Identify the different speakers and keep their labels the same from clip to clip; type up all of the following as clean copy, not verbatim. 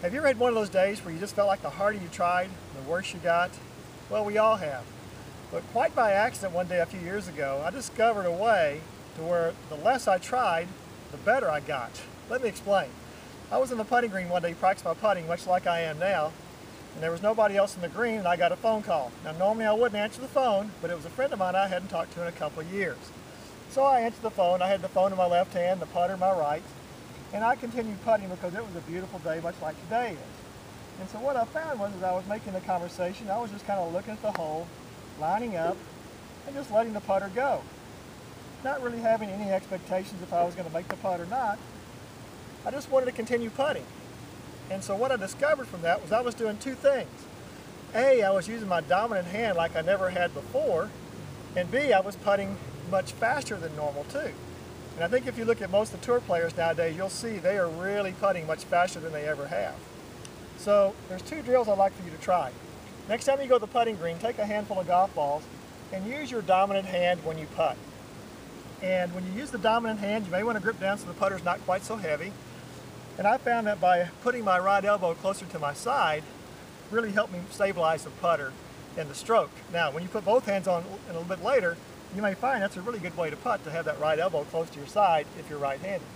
Speaker 1: Have you ever had one of those days where you just felt like the harder you tried, the worse you got? Well, we all have. But quite by accident one day a few years ago, I discovered a way to where the less I tried, the better I got. Let me explain. I was in the putting green one day practicing my putting, much like I am now, and there was nobody else in the green, and I got a phone call. Now, normally I wouldn't answer the phone, but it was a friend of mine I hadn't talked to in a couple of years. So I answered the phone. I had the phone in my left hand, the putter in my right, and I continued putting because it was a beautiful day, much like today is. And so what I found was, as I was making the conversation, I was just kind of looking at the hole, lining up, and just letting the putter go. Not really having any expectations if I was going to make the putt or not. I just wanted to continue putting. And so what I discovered from that was I was doing two things. A, I was using my dominant hand like I never had before, and B, I was putting much faster than normal too. And I think if you look at most of the tour players nowadays, you'll see they are really putting much faster than they ever have. So there's two drills I'd like for you to try. Next time you go to the putting green, take a handful of golf balls and use your dominant hand when you putt. And when you use the dominant hand, you may want to grip down so the putter's not quite so heavy. And I found that by putting my right elbow closer to my side, really helped me stabilize the putter and the stroke. Now, when you put both hands on a little bit later, you may find that's a really good way to putt, to have that right elbow close to your side if you're right-handed.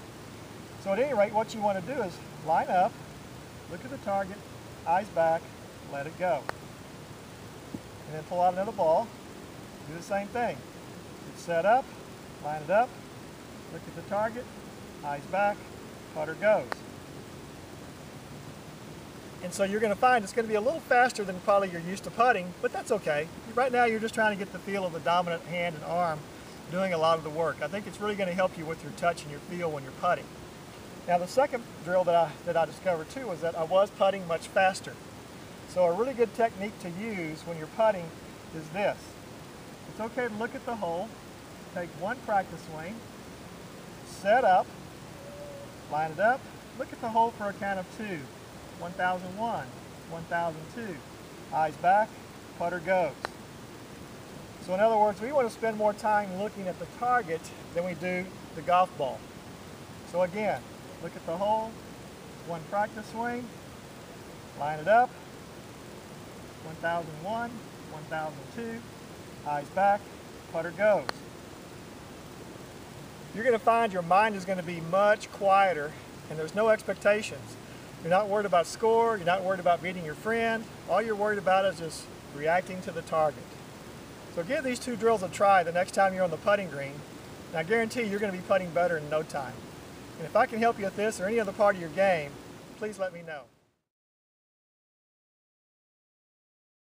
Speaker 1: So at any rate, what you want to do is line up, look at the target, eyes back, let it go. And then pull out another ball, do the same thing. It's set up, line it up, look at the target, eyes back, putter goes. And so you're going to find it's going to be a little faster than probably you're used to putting, but that's okay. Right now you're just trying to get the feel of the dominant hand and arm doing a lot of the work. I think it's really going to help you with your touch and your feel when you're putting. Now the second drill that I discovered too was that I was putting much faster. So a really good technique to use when you're putting is this. It's okay to look at the hole, take one practice swing, set up, line it up, look at the hole for a count of two. 1001, 1002, eyes back, putter goes. So in other words, we want to spend more time looking at the target than we do the golf ball. So again, look at the hole, one practice swing, line it up, 1001, 1002, eyes back, putter goes. You're going to find your mind is going to be much quieter and there's no expectations. You're not worried about score, you're not worried about beating your friend. All you're worried about is just reacting to the target. So give these two drills a try the next time you're on the putting green, and I guarantee you're going to be putting better in no time. And if I can help you with this or any other part of your game, please let me know.